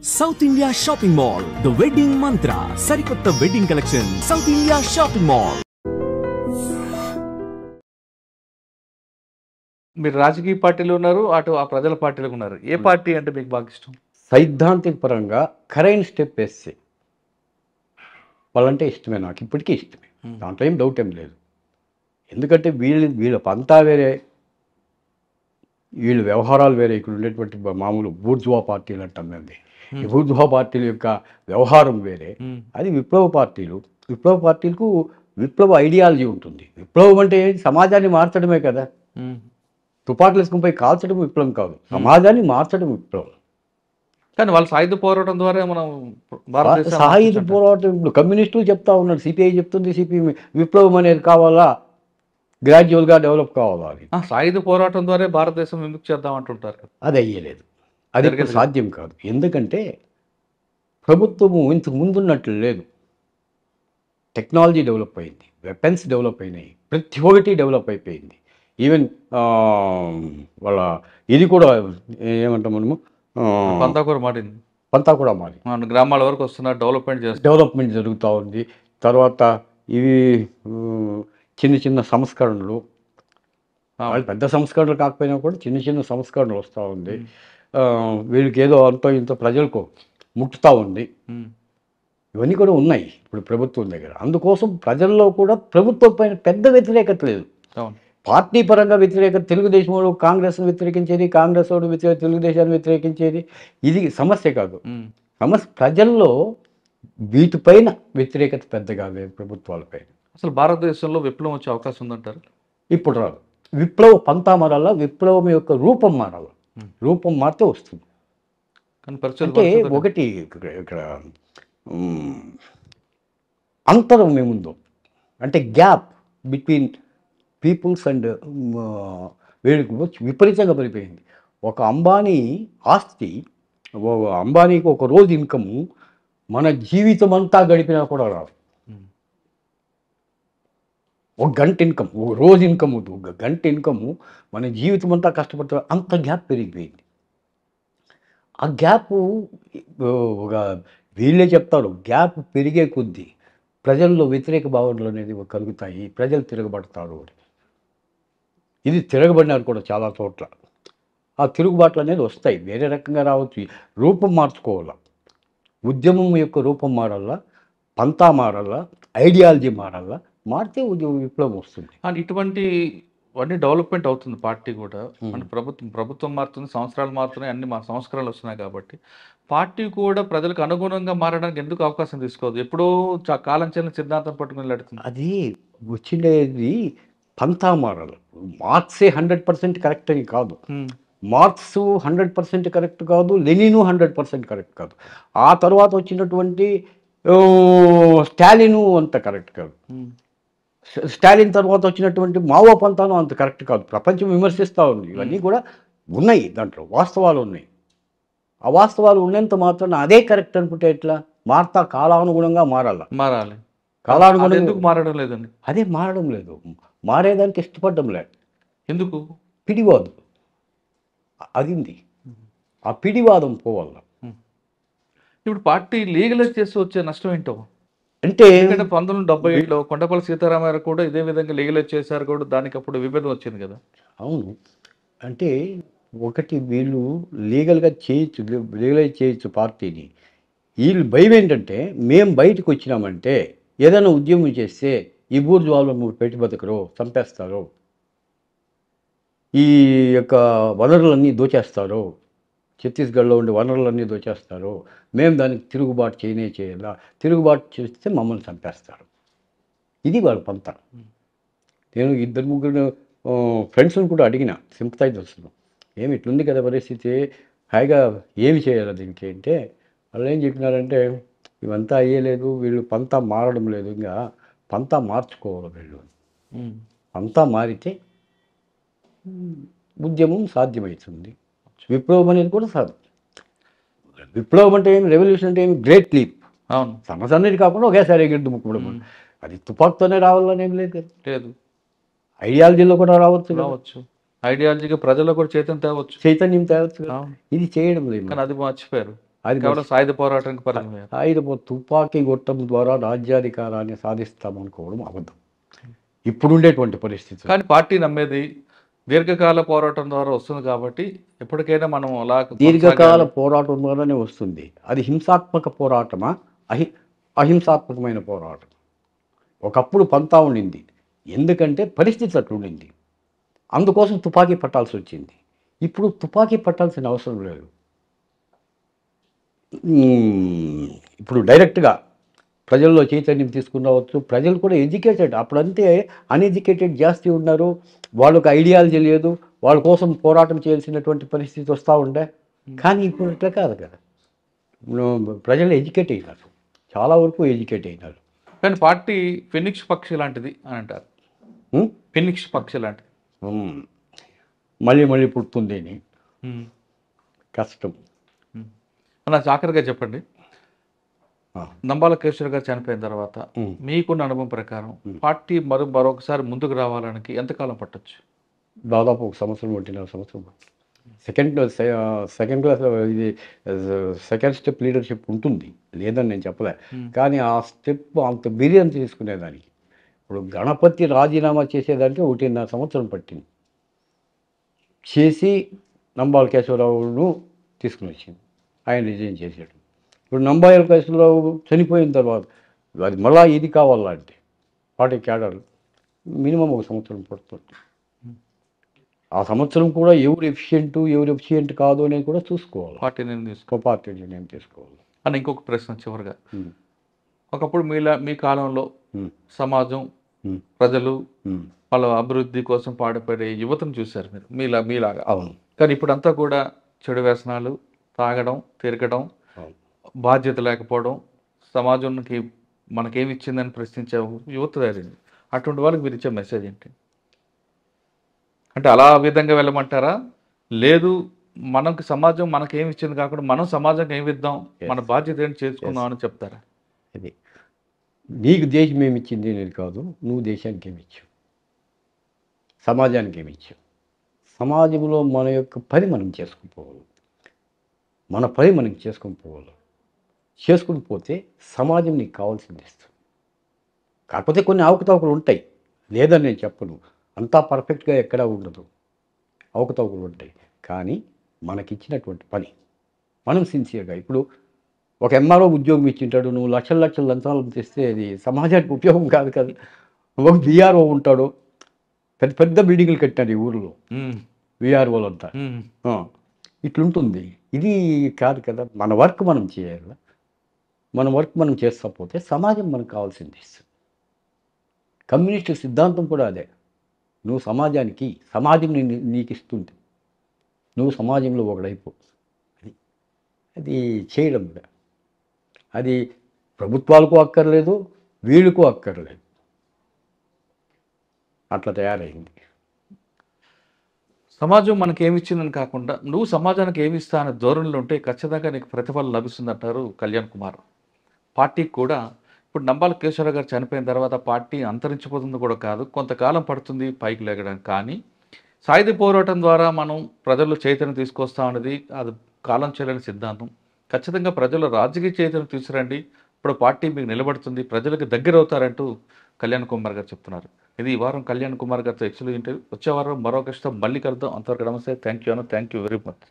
South India shopping mall the wedding మంత్ర సరికొత్త wedding collection south India shopping mall. మీరు రాజకీయ పార్టీలో ఉన్నారు, అటు ఆ ప్రజల పార్టీలో ఉన్నారు. ఏ పార్టీ అంటే మీకు బాగా ఇష్టం? సైద్ధాంతిక పరంగా ఖరైన స్టెప్ వేస్తే వాళ్ళంటే ఇష్టమే, నాకు ఇప్పటికీ ఇష్టమే, దాంట్లో ఏం డౌట్ ఏం లేదు. ఎందుకంటే వీళ్ళ పంతా వేరే, వీళ్ళ వ్యవహారాలు వేరే. ఇక్కడ ఉండేటువంటి మామూలు బూర్జువా పార్టీలు అంటాం మేము. ఈ బూర్జువా పార్టీల యొక్క వ్యవహారం వేరే, అది విప్లవ పార్టీలు. విప్లవ పార్టీలకు విప్లవ ఐడియాలజీ ఉంటుంది. విప్లవం అంటే సమాజాన్ని మార్చడమే కదా. తుపాకులు వేసుకుని కాల్చడం విప్లవం కాదు, సమాజాన్ని మార్చడం విప్లవం. కానీ వాళ్ళు సాయుధ పోరాటం ద్వారా మనం సాయుధ పోరాటం ఇప్పుడు కమ్యూనిస్టులు చెప్తా ఉన్నారు, సిపిఐ చెప్తుంది, సిపిఎం విప్లవం అనేది కావాలా, గ్రాడ్యువల్గా డెవలప్ కావాలా అని. సాయుధ పోరాటం ద్వారా భారతదేశం విముక్తి చేద్దాం అంటుంటారు కదా. అది అయ్యలేదు, అది ఇప్పుడు సాధ్యం కాదు. ఎందుకంటే ప్రభుత్వము ఇంతకు ముందున్నట్లు లేదు. టెక్నాలజీ డెవలప్ అయింది, వెపన్స్ డెవలప్ అయినాయి, ప్రతి ఒక్కటి డెవలప్ అయిపోయింది. ఈవెన్ వాళ్ళ ఇది కూడా ఏమంటాం మనము, పంతా కూడా మారింది, పంతా కూడా మారి గ్రామాల వరకు వస్తున్నారు, డెవలప్మెంట్ జరుగుతూ ఉంది. తర్వాత ఇవి చిన్న చిన్న సంస్కరణలు, వాళ్ళు పెద్ద సంస్కరణలు కాకపోయినా కూడా చిన్న చిన్న సంస్కరణలు వస్తూ ఉంది. వీళ్ళకి ఏదో అంతో ఇంతో ప్రజలకు ముట్టుతూ ఉంది. ఇవన్నీ కూడా ఉన్నాయి ఇప్పుడు ప్రభుత్వం దగ్గర. అందుకోసం ప్రజల్లో కూడా ప్రభుత్వం పైన పెద్ద వ్యతిరేకత లేదు. పార్టీ పరంగా వ్యతిరేకత, తెలుగుదేశం వాడు కాంగ్రెస్ను వ్యతిరేకించేది, కాంగ్రెస్ వాడు తెలుగుదేశాన్ని వ్యతిరేకించేది, ఇది సమస్య కాదు. సమస్య ప్రజల్లో వీటిపైన వ్యతిరేకత పెద్దగా లేదు ప్రభుత్వాలపైన. అసలు భారతదేశంలో విప్లవం వచ్చే అవకాశం ఉందంటారు? ఇప్పుడు రాదు. విప్లవ పంతా మారాల, విప్లవం యొక్క రూపం మారాల. రూపం మారితే వస్తుంది. అంటే ఒకటి ఇక్కడ అంతరం ఏముందో అంటే గ్యాప్ బిట్వీన్ పీపుల్స్ అండ్ వీళ్ళకి విపరీతంగా పడిపోయింది. ఒక అంబానీ ఆస్తి, అంబానీకి ఒక రోజు ఇన్కము మన జీవితం అంతా గడిపినా కూడా రాదు. ఒక గంట ఇన్కమ్, ఒక రోజు ఇన్కమ్, ఒక గంట ఇన్కము మన జీవితం అంతా కష్టపడుతుంది. అంత గ్యాప్ పెరిగిపోయింది. ఆ గ్యాప్ ఒక వీళ్ళే చెప్తారు, గ్యాప్ పెరిగే కొద్దీ ప్రజల్లో వ్యతిరేక భావనలు అనేది కలుగుతాయి, ప్రజలు తిరగబడతారు. ఇది తిరగబడినారు కూడా చాలా చోట్ల. ఆ తిరుగుబాట్లు అనేది వస్తాయి, వేరే రకంగా రావచ్చు. రూపం మార్చుకోవాలా, ఉద్యమం యొక్క రూపం మారాలా, పంతా మారాలా, ఐడియాలజీ మారాలా, మారితే విప్లవం వస్తుంది. అండ్ ఇటువంటి అన్ని డెవలప్మెంట్ అవుతుంది పార్టీ కూడా. అంటే ప్రభుత్వం మారుతుంది, సంవత్సరాలు మారుతున్నాయి, అన్ని సంస్కరణలు వస్తున్నాయి. కాబట్టి పార్టీ కూడా ప్రజలకు అనుగుణంగా మారడానికి ఎందుకు అవకాశం తీసుకోవద్దు? ఎప్పుడో కాలం చెల్లిన సిద్ధాంతం పట్టుకుని వెళ్తుంది. అది వచ్చిండేది పంతా మారాలి. మార్క్సే 100% కరెక్ట్ అని కాదు, మార్క్స్ 100% కరెక్ట్ కాదు, లెనిను 100% కరెక్ట్ కాదు, ఆ తర్వాత వచ్చినటువంటి స్టాలిను అంత కరెక్ట్ కాదు, స్టాలిన్ తర్వాత వచ్చినటువంటి మావో పంతాను అంత కరెక్ట్ కాదు. ప్రపంచం విమర్శిస్తూ ఉంది. ఇవన్నీ కూడా ఉన్నాయి, దాంట్లో వాస్తవాలు ఉన్నాయి. ఆ వాస్తవాలు ఉన్నంత మాత్రాన అదే కరెక్ట్ అనుకుంటే ఎట్లా? మారుతా, కాలానుగుణంగా మారాలి. కాలానుగుణంగా ఎందుకు మారడం లేదండి? అదే మారడం లేదు, మారేదానికి ఇష్టపడడం లేదు. ఎందుకు? పిడివాదం అదింది, ఆ పిడివాదం పోవాల. ఇప్పుడు పార్టీ లీగలైజ్ చేసి వచ్చే నష్టం ఏంటో అంటే 1977లో కొండపల్లి సీతారామయ్య కూడా ఇదే విధంగా లీగలైజ్ చేశారు కూడా, దానికి అప్పుడు విభేదం వచ్చింది కదా. అవును, అంటే ఒకటి వీళ్ళు లీగల్గా చేయొచ్చు, లీగలైజ్ చేయొచ్చు పార్టీని. వీళ్ళు భయం ఏంటంటే, మేము బయటకు వచ్చినామంటే ఏదైనా ఉద్యమం చేస్తే ఈ బూర్జువాళ్ళు పెట్టి బతకరు, చంపేస్తారు, ఈ యొక్క వనరులన్నీ దోచేస్తారు, ఛత్తీస్గఢ్లో ఉండే వనరులన్నీ దోచేస్తారు, మేము దానికి తిరుగుబాటు చేయాలా, తిరుగుబాటు చేస్తే మమ్మల్ని చంపేస్తారు. ఇది వాళ్ళ పంత. నేను 2-3 ఫ్రెండ్స్ని కూడా అడిగిన, సింపథైజర్స్ను, ఏమి ఇట్లుంది కదా పరిస్థితి, హాయిగా ఏమి చేయాలి దీనికి అంటే, వాళ్ళు ఏం చెప్పినారంటే, ఇవంతా అయ్యలేదు, వీళ్ళు పంతా మారడం లేదు, ఇంకా పంతా మార్చుకోవాలి వీళ్ళు. పంతా మారితే ఉద్యమం సాధ్యమవుతుంది, విప్లవం అనేది కూడా సాధ్యం. విప్లవం అంటే ఏమి, రెవల్యూషన్ అంటే ఏమి, గ్రేట్ లీప్. అవును, సన్నసన్నది కాకుండా ఒకేసారి ఎగిరిద్దు ముక్కడం. అది తుపాకుతోనే రావాలని ఏం లేదు, ఐడియాలజీలో కూడా రావచ్చు. ఐడియాలజీగా ప్రజల్లో కూడా చైతన్యం తేవచ్చు. ఇది చేయడం లేదు, కానీ అది మర్చిపోయారు. అది కేవలం సాయుధ పోరాటానికి పరిమితమయ్యారు. ఆయుధ తుపాకీ గొట్టం ద్వారా రాజ్యాధికారాన్ని సాధిస్తామనుకోవడం అబద్ధం ఇప్పుడుండేటువంటి పరిస్థితి. కానీ పార్టీ నమ్మేది దీర్ఘకాల పోరాటం ద్వారా వస్తుంది కాబట్టి ఎప్పటికైనా మనం అలా దీర్ఘకాల పోరాటం ద్వారానే వస్తుంది. అది హింసాత్మక పోరాటమా అహింసాత్మకమైన పోరాటం? ఒకప్పుడు పంతా ఉండింది, ఎందుకంటే పరిస్థితి అట్లుండింది, అందుకోసం తుపాకీ పట్టాల్సి వచ్చింది. ఇప్పుడు తుపాకీ పట్టాల్సిన అవసరం లేదు. ఇప్పుడు డైరెక్ట్గా ప్రజల్లో చైతన్యం తీసుకుని రావచ్చు. ప్రజలు కూడా ఎడ్యుకేటెడ్, అప్పుడంతే అన్ఎడ్యుకేటెడ్ జాస్తి ఉన్నారు, వాళ్ళకు ఐడియాలజీ లేదు, వాళ్ళ కోసం పోరాటం చేయాల్సినటువంటి పరిస్థితి వస్తూ ఉండే. కానీ ఇప్పుడు ఇట్లా కాదు కదా, ప్రజలు ఎడ్యుకేట్ అయినారు, చాలా వరకు ఎడ్యుకేట్ అయినారు. కానీ పార్టీ ఫినిక్స్ పక్షి లాంటిది అని అంటారు. ఫినిక్స్ పక్షి లాంటిది మళ్ళీ మళ్ళీ పుడుతుంది అని కష్టం. నాకు ఆఖరిగా చెప్పండి, నంబాల కేశవర్ గారు చనిపోయిన తర్వాత మీకున్న అనుభవం ప్రకారం పార్టీ మరొకసారి ముందుకు రావడానికి ఎంతకాలం పట్టొచ్చు? దాదాపు 1 సంవత్సరం 1.5 సంవత్సరం. సెకండ్ క్లాస్ ఇది సెకండ్ స్టెప్ లీడర్షిప్ ఉంటుంది, లేదని నేను చెప్పలే. కానీ ఆ స్టెప్ అంత బిర్యానీ తీసుకునేదానికి, ఇప్పుడు గణపతి రాజీనామా చేసేదానికి 1.5 సంవత్సరం పట్టింది. చేసి నంబాల కేశవరావును తీసుకుని వచ్చింది, ఆయన రిజైన్ చేసాడు. ఇప్పుడు నంబాల కేశవరావు చనిపోయిన తర్వాత అది మళ్ళా ఇది కావాలంటే పార్టీ క్యాడర్ మినిమం 1 సంవత్సరం పడుతుంది. ఆ సంవత్సరం కూడా ఎవరు ఎఫిషియెంట్ కాదు అనేది కూడా చూసుకోవాలి, పార్టీ నిర్ణయం తీసుకోవాలి. అని ఇంకొక ప్రశ్న చివరిగా, ఒకప్పుడు మీ కాలంలో సమాజం ప్రజలు వాళ్ళ అభివృద్ధి కోసం పాటుపడే యువతను చూశారు మీరు మీలాగా. అవును. కానీ ఇప్పుడంతా కూడా చెడు వ్యసనాలు, తాగడం, తిరగడం, బాధ్యత లేకపోవడం, సమాజానికి మనకేమి ఇచ్చిందని ప్రశ్నించే యువత జరిగింది. అటువంటి వాళ్ళకి మీరు ఇచ్చే మెసేజ్ ఏంటి? అంటే అలా విధంగా వెళ్ళమంటారా, లేదు మనకి సమాజం మనకేమి ఇచ్చింది కాకుండా మనం సమాజంకి ఏమి ఇద్దాం, మన బాధ్యత ఏంటి చేసుకుందాం అని చెప్తారా? అది నీకు దేశం ఏమి ఇచ్చింది అనేది కాదు, నువ్వు దేశానికి ఏమి ఇచ్చావు, సమాజానికి ఏమి ఇచ్చావు. సమాజంలో మన యొక్క పని మనం చేసుకుని పోవాలి, మన పని మనం చేసుకుని పోవాలి. చేసుకుని పోతే సమాజం నీకు కావాల్సింది ఇస్తుంది. కాకపోతే కొన్ని అవకతవకలు ఉంటాయి, లేదని నేను చెప్పను, అంతా పర్ఫెక్ట్గా ఎక్కడా ఉండదు, అవకతవకలు ఉంటాయి. కానీ మనకిచ్చినటువంటి పని మనం సిన్సియర్గా, ఇప్పుడు ఒక ఎంఆర్ఓ ఉద్యోగం ఇచ్చింటాడు, నువ్వు లక్షల లంచాలు తెస్తే అది సమాజానికి ఉపయోగం కాదు కదా. ఒక విఆర్ఓ ఉంటాడు, పెద్ద పెద్ద బిల్డింగ్లు కట్టినాడు ఈ ఊరిలో విఆర్ఓలు అంతా, ఇట్లుంటుంది. ఇది కాదు కదా, మన వర్క్ మనం చేయాలి, మన వర్క్ మనం చేస్తా పోతే సమాజం మనకు కావాల్సింది ఇస్తుంది. కమ్యూనిస్ట్ సిద్ధాంతం కూడా అదే, నువ్వు సమాజం నీకు ఇస్తుంది, నువ్వు సమాజంలో ఒకడైపో. అది చేయడం కూడా అది ప్రభుత్వాలకు అక్కర్లేదు, వీళ్ళకు అక్కర్లేదు, అట్లా తయారైంది. సమాజం మనకి ఏమి ఇచ్చిందని కాకుండా నువ్వు సమాజానికి ఏమి ఇస్తా అనే ధోరణిలో ఉంటే ఖచ్చితంగా నీకు ప్రతిఫలం లభిస్తుందంటారు కళ్యాణ్ కుమార్. పార్టీకి కూడా ఇప్పుడు నంబాల కేశవరావు గారు చనిపోయిన తర్వాత పార్టీ అంతరించిపోతుంది కూడా కాదు, కొంతకాలం పడుతుంది పైకి లేగడానికి. కానీ సాయుధ పోరాటం ద్వారా మనం ప్రజల్లో చైతన్యం తీసుకొస్తామన్నది అది కాలం చెల్లని సిద్ధాంతం. ఖచ్చితంగా ప్రజలు రాజకీయ చైతన్యం తీసుకురండి, ఇప్పుడు పార్టీ మీకు నిలబడుతుంది, ప్రజలకు దగ్గర అవుతారంటూ కళ్యాణ్ కుమార్ గారు చెప్తున్నారు. ఇది ఈ వారం కళ్యాణ్ కుమార్ గారితో ఎక్స్క్లూజివ్ ఇంటర్వ్యూ. వచ్చే వారం మరో కష్టం మళ్ళీ కలుద్దాం. అంతవరకు నమస్తే. Thank you very much.